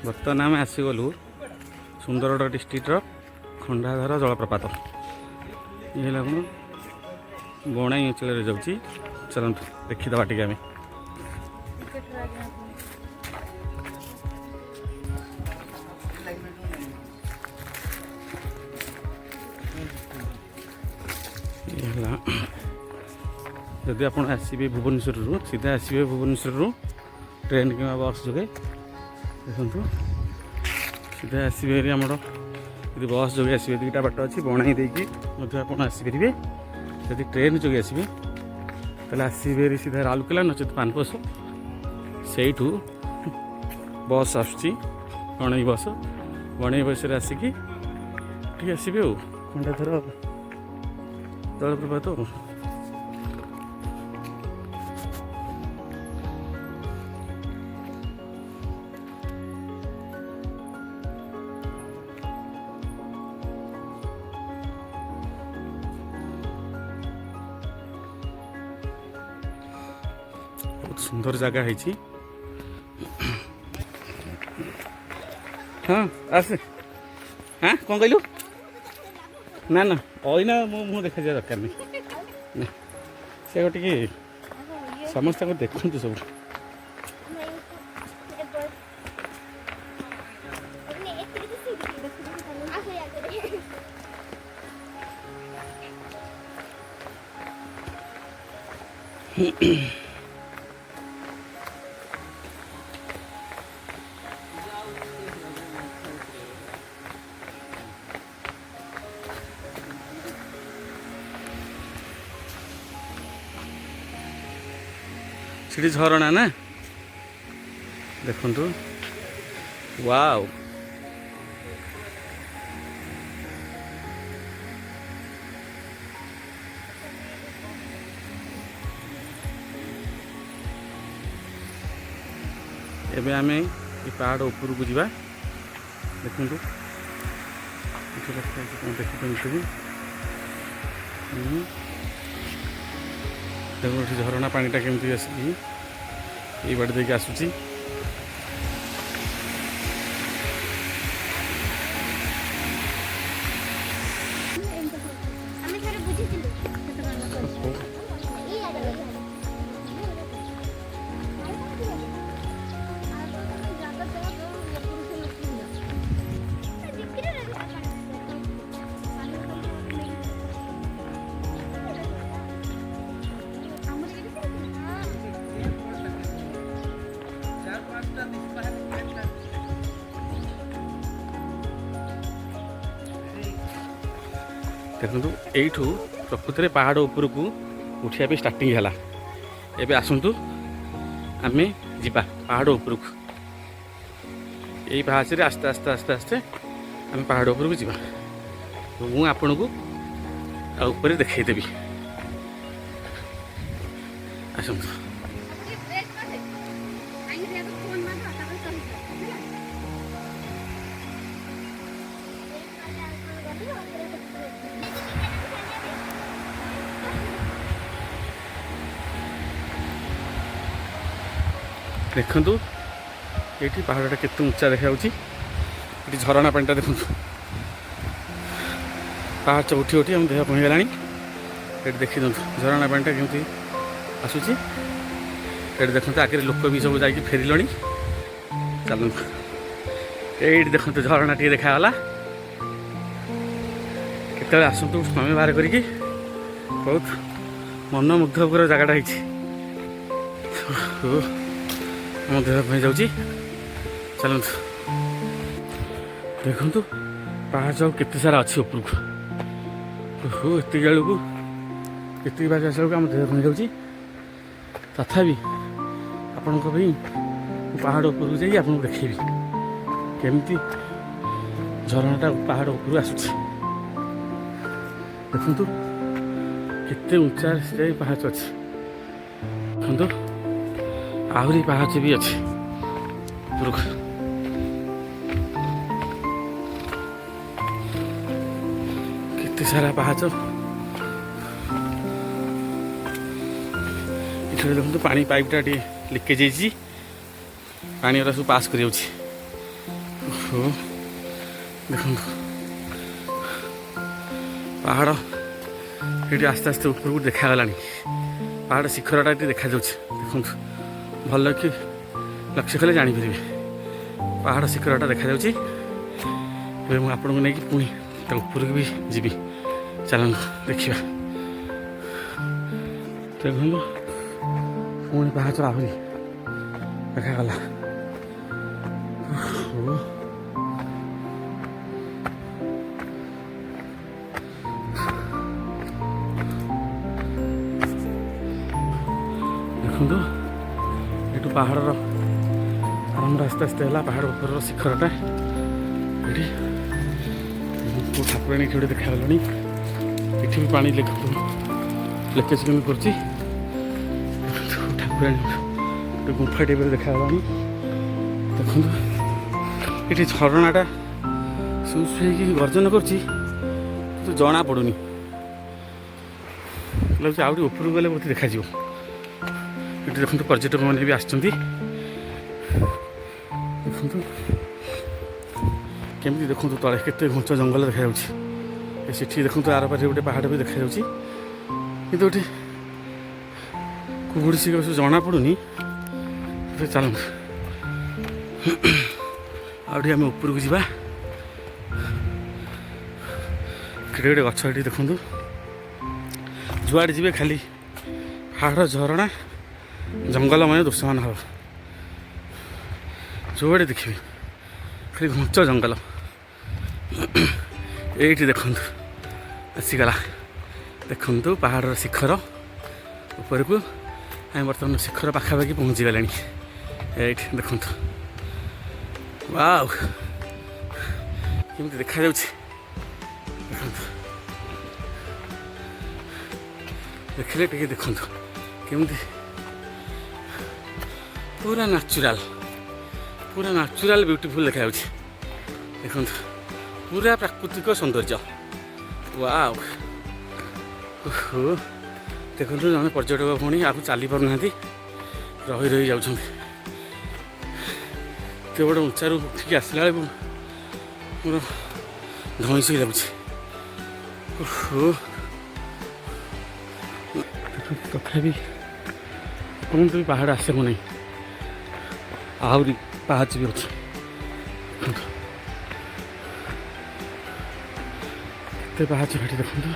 बर्तमान आम आसीगलु सुंदरगढ़ डिस्ट्रिक्टर खंडाधर जलप्रपात ये कौन बणाई अंचल जाऊँगी चलते देखीदे टे आम जदि आप आसवे भुवनेश्वर सीधा आसवे भुवनेश्वर ट्रेन कि बस जोगे देखु सीधा आसवे आम यदि बस जोगे आसवे दुईटा बाट अच्छी बणाई देकी आप आसपारे जदि ट्रेन जोगे आसवे तेल आसवे सीधा राउरकेला नचेत पानपोष से बस आसुची बणई बस आसिकी आसवे खंडाधर जलप्रपात बहुत सुंदर जगह है। हाँ आसे हाँ कौन कहलु ना ना अना मुँह देखा जाए दरकार नहीं से गोटे समस्त देखु सब सीढ़ी झरणा ना देखु वाव एबे आमे ये पहाड़ ऊपर को जीवा देखु देखिए देखो झरणा पानीटा केमती आसिकी ये बाटे देके आसुची देखु यू प्रकृत में पहाड़ उपर को उठा स्टार्टिंग है एबे आसतु आम जा पहाड़ उपर को यही पाहाच आस्ते आस्ते आस्ते आस्ते आम पहाड़ उपर को जा मुझे आपण को ऊपर देखईदेवी आसतु देखु ये पहाड़टा केते उच्चा देखा ये झरणा पानीटा देखु पहाड़ उठी उठी आम देह पहुँचला ये देखी दिखाँ झरणा पानीटा केमती आसूची ये देखते आगे लोक भी सब जा फेरल चलु ये देखते झरणा टी देखागला केत आसतु समय बाहर करी बहुत मनमुग्धकर जगटा हो देह जाऊँगी चलतु देखु पहाड़ सब केते सारा अच्छी ऊपर को एत बेलू एत बाज आस आम देह जाऊँगी तथापि आपण पहाड़ ऊपर जा आपको देखेबी केमती झरणाटा पहाड़ ऊपर आसूची देखु केते उच्चा से पहाड़ अच्छी देखु आहरी पहाच भी अच्छे केते सारा पहाच ये देखो पानी पाइपटा ଲିକେଜ୍ ହେଇଛି, ପାଣି ଗୁଡ଼ା ସବୁ ପାସ୍ କରିଯାଉଛି। ଦେଖନ୍ତୁ ପାହାଡ଼ ଏଠି ଆସ୍ତେ ଆସ୍ତେ ଉପରକୁ ଦେଖାଗଲାଣି। ପାହାଡ଼ ଶିଖରଟା ଏଠି ଦେଖାଯାଉଛି। ଦେଖନ୍ତୁ ଭଲ କି ଲକ୍ଷ୍ୟ କଲେ ଜାଣିପାରିବେ ପାହାଡ଼ ଶିଖରଟା ଦେଖାଯାଉଛି। ଏବେ ମୁଁ ଆପଣଙ୍କୁ ନେଇକି ପୁଣି ତା ଉପରକୁ ବି ଯିବି। ଚାଲନ୍ତୁ ଦେଖିବା। ଦେଖନ୍ତୁ ପୁଣି ପାହାଚ ଆହୁରି ଦେଖାଗଲା। ଦେଖନ୍ତୁ ଏଠୁ ପାହାଡ଼ର ଆରମ୍ଭ ଆସ୍ତେ ଆସ୍ତେ ହେଲା। ପାହାଡ଼ ଉପରର ଶିଖରଟା ଏଠି ଠାକୁରାଣୀ ଏଠି ଗୋଟେ ଦେଖାଗଲାଣି। ଏଠି ବି ପାଣି ଲିକେଜ୍ କେମିତି କରୁଛି। ଠାକୁରାଣୀ ଗୋଟେ ଗୁମ୍ଫା ଟାଇପ୍ର ଦେଖାଗଲାଣି। ଦେଖନ୍ତୁ ଏଠି ଝରଣାଟା ସୁଇ ହେଇକି ଗର୍ଜନ କରୁଛି କିନ୍ତୁ ଜଣା ପଡ଼ୁନି। ଲାଗୁଛି ଆଉ ଟିକେ ଉପରକୁ ଗଲେ ବହୁତ ଦେଖାଯିବ। ଏଠି ଦେଖନ୍ତୁ ପର୍ଯ୍ୟଟକମାନେ ବି ଆସିଛନ୍ତି। ଦେଖନ୍ତୁ କେମିତି ଦେଖନ୍ତୁ ତଳେ କେତେ ଘଞ୍ଚ ଜଙ୍ଗଲ ଦେଖାଯାଉଛି। ସେଠି ଦେଖନ୍ତୁ ଆର ପାଖରେ ଗୋଟେ ପାହାଡ଼ ବି ଦେଖାଯାଉଛି କିନ୍ତୁ ଏଠି କୁହୁଡ଼ି ଶିଖର ସବୁ ଜଣାପଡ଼ୁନି। ଚାଲନ୍ତୁ ଆଉ ଟିକେ ଆମେ ଉପରକୁ ଯିବା। କେତେ ଗୋଟେ ଗଛ ଏଠି ଦେଖନ୍ତୁ। ଯୁଆଡ଼େ ଯିବେ ଖାଲି ପାହାଡ଼, ଝରଣା, ଜଙ୍ଗଲମୟ ଦୃଶ୍ୟମାନ ହେବ। ଯୁଆଡ଼େ ଦେଖିବେ ଖାଲି ଘଞ୍ଚ ଜଙ୍ଗଲ। ଏଇଠି ଦେଖନ୍ତୁ ଆସିଗଲା। ଦେଖନ୍ତୁ ପାହାଡ଼ର ଶିଖର ଉପରକୁ ଆମେ ବର୍ତ୍ତମାନ ଶିଖର ପାଖାପାଖି ପହଞ୍ଚିଗଲାଣି। ଏଇଠି ଦେଖନ୍ତୁ ୱାଓ କେମିତି ଦେଖାଯାଉଛି। ଦେଖନ୍ତୁ ଦେଖିଲେ ଟିକେ ଦେଖନ୍ତୁ କେମିତି ପୁରା ନ୍ୟାଚୁରାଲ୍ ବିୟୁଟିଫୁଲ୍ ଦେଖାଯାଉଛି। ଦେଖନ୍ତୁ ପୁରା ପ୍ରାକୃତିକ ସୌନ୍ଦର୍ଯ୍ୟ। ୱାଓ ଦେଖନ୍ତୁ ଜଣେ ପର୍ଯ୍ୟଟକ ପୁଣି ଆଉ ଚାଲି ପାରୁନାହାନ୍ତି, ରହି ଯାଉଛନ୍ତି। ଏତେ ବଡ଼ ଉଞ୍ଚାରୁ ଉଠିକି ଆସିଲା ବେଳକୁ ମୋର ଧଇଁସଇ ଲାଗୁଛି। ତଥାପି ଆପଣଙ୍କୁ ବି ପାହାଡ଼ ଆସିବ ନାହିଁ, ଆହୁରି ପାହାଚ ବି ଅଛି। କେତେ ପାହାଚ ଏଠି ଦେଖନ୍ତୁ।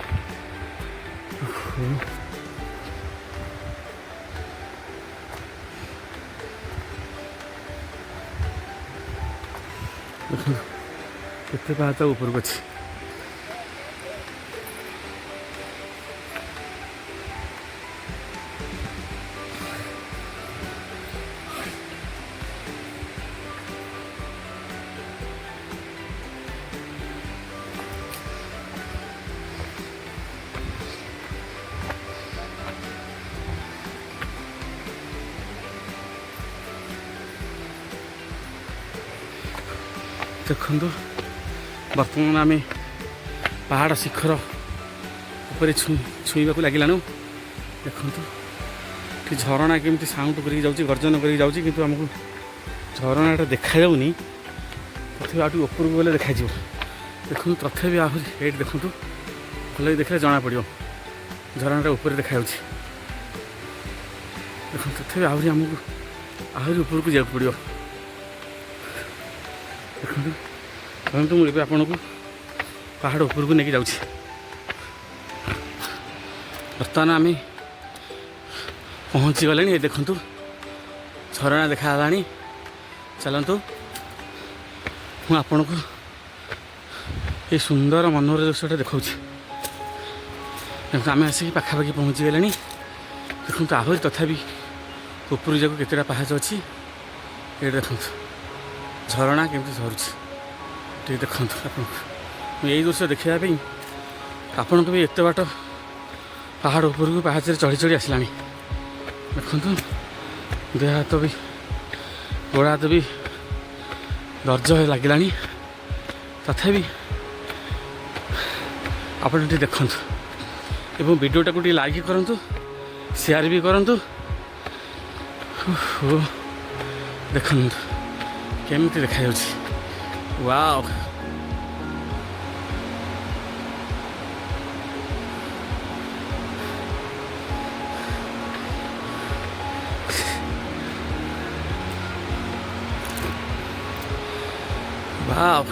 ଦେଖନ୍ତୁ କେତେ ପାହାଚ ଉପରକୁ ଅଛି। ଦେଖନ୍ତୁ ବର୍ତ୍ତମାନ ଆମେ ପାହାଡ଼ ଶିଖର ଉପରେ ଛୁଇଁବାକୁ ଲାଗିଲାଣୁ। ଦେଖନ୍ତୁ ଏଠି ଝରଣା କେମିତି ସାଉଣ୍ଡ କରିକି ଯାଉଛି, ଗର୍ଜନ କରିକି ଯାଉଛି, କିନ୍ତୁ ଆମକୁ ଝରଣାଟା ଦେଖାଯାଉନି। ତଥାପି ଆଉ ଟିକେ ଉପରକୁ ଗଲେ ଦେଖାଯିବ। ଦେଖନ୍ତୁ ତଥାପି ଆହୁରି ଏଇଠି ଦେଖନ୍ତୁ ଭଲକି ଦେଖିଲେ ଜଣାପଡ଼ିବ ଝରଣାଟା ଉପରେ ଦେଖାଯାଉଛି। ଦେଖନ୍ତୁ ତଥାପି ଆହୁରି ଆମକୁ ଆହୁରି ଉପରକୁ ଯିବାକୁ ପଡ଼ିବ। ଦେଖନ୍ତୁ ମୁଁ ଏବେ ଆପଣଙ୍କୁ ପାହାଡ଼ ଉପରକୁ ନେଇକି ଯାଉଛି। ବର୍ତ୍ତମାନ ଆମେ ପହଞ୍ଚିଗଲେଣି। ଏ ଦେଖନ୍ତୁ ଝରଣା ଦେଖାଗଲାଣି। ଚାଲନ୍ତୁ ମୁଁ ଆପଣଙ୍କୁ ଏ ସୁନ୍ଦର ମନୋହର ଦୃଶ୍ୟଟା ଦେଖାଉଛି। ଦେଖନ୍ତୁ ଆମେ ଆସିକି ପାଖାପାଖି ପହଞ୍ଚିଗଲେଣି। ଦେଖନ୍ତୁ ଆହୁରି ତଥାପି ଉପରକୁ ଯାକୁ କେତେଟା ପାହାଚ ଅଛି। ଏଇଠି ଦେଖନ୍ତୁ ଝରଣା କେମିତି ଝରୁଛି ଟିକେ ଦେଖନ୍ତୁ। ଆପଣଙ୍କୁ ମୁଁ ଏଇ ଦୃଶ୍ୟ ଦେଖିବା ପାଇଁ ଆପଣଙ୍କୁ ବି ଏତେ ବାଟ ପାହାଡ଼ ଉପରକୁ ପାହାଚରେ ଚଢ଼ି ଆସିଲାଣି। ଦେଖନ୍ତୁ ଦେହ ହାତ ବି ଗୋଡ଼ ହାତ ବି ଦର୍ଜ ଲାଗିଲାଣି। ତଥାପି ଆପଣ ଟିକେ ଦେଖନ୍ତୁ ଏବଂ ଭିଡ଼ିଓଟାକୁ ଟିକେ ଲାଇକ୍ କରନ୍ତୁ, ସେୟାର ବି କରନ୍ତୁ। ଓହୋ ଦେଖନ୍ତୁ କେମିତି ଦେଖାଯାଉଛି। ୱାଓ ୱାଓ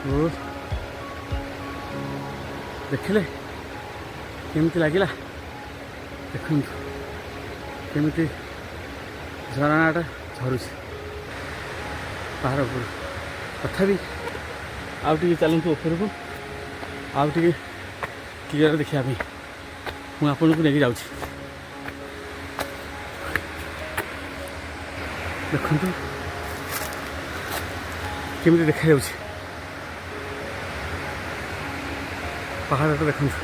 ଓ ଦେଖିଲେ କେମିତି ଲାଗିଲା ଦେଖନ୍ତୁ କେମିତି ଝରଣାଟା ଝରୁଛି ପାହାଡ଼ ଉପରୁ। ତଥାପି ଆଉ ଟିକେ ଚାଲନ୍ତୁ ଉପରକୁ ଆଉ ଟିକେ କ୍ଲିୟର ଦେଖିବା ପାଇଁ ମୁଁ ଆପଣଙ୍କୁ ନେଇକି ଯାଉଛି। ଦେଖନ୍ତୁ କେମିତି ଦେଖାଯାଉଛି ପାହାଡ଼ଟା ଦେଖନ୍ତୁ।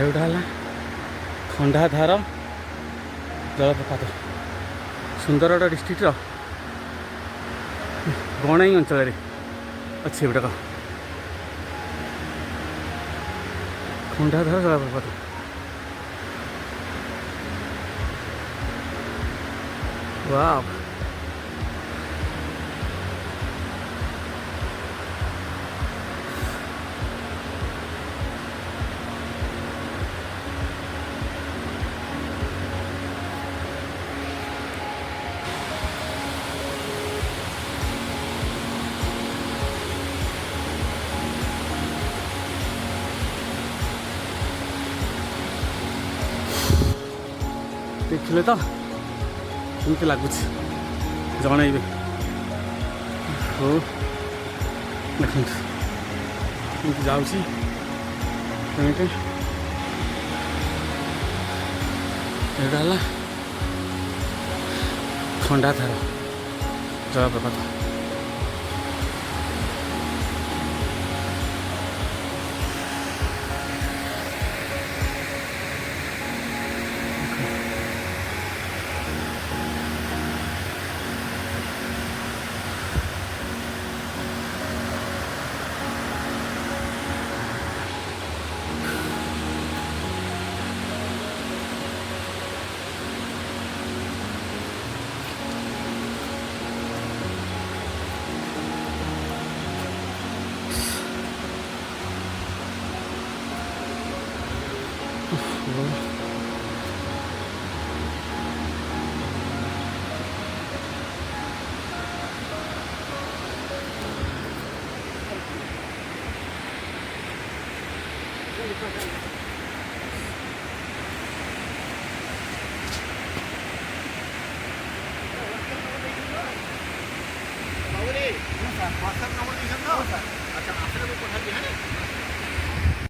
ଏଇଟା ହେଲା ଖଣ୍ଡାଧାର ଜଳପ୍ରପାତ ସୁନ୍ଦରଗଡ଼ ଡିଷ୍ଟ୍ରିକ୍ଟର ବଣାଇ ଅଞ୍ଚଳରେ ଅଛି ଏଗୁଡ଼ାକ ଖଣ୍ଡାଧାର ଜଳପ୍ରପାତ। ୱାଓ ଦେଖିଲେ ତ କେମିତି ଲାଗୁଛି ଜଣାଇବେ। ହଉ ଦେଖନ୍ତୁ କେମିତି ଯାଉଛି ଏମିତି। ଏଇଟା ହେଲା ଖଣ୍ଡାଧାର ଜଳପ୍ରପାତ। WhatsApp number अच्छा आपसे पठा दिया है।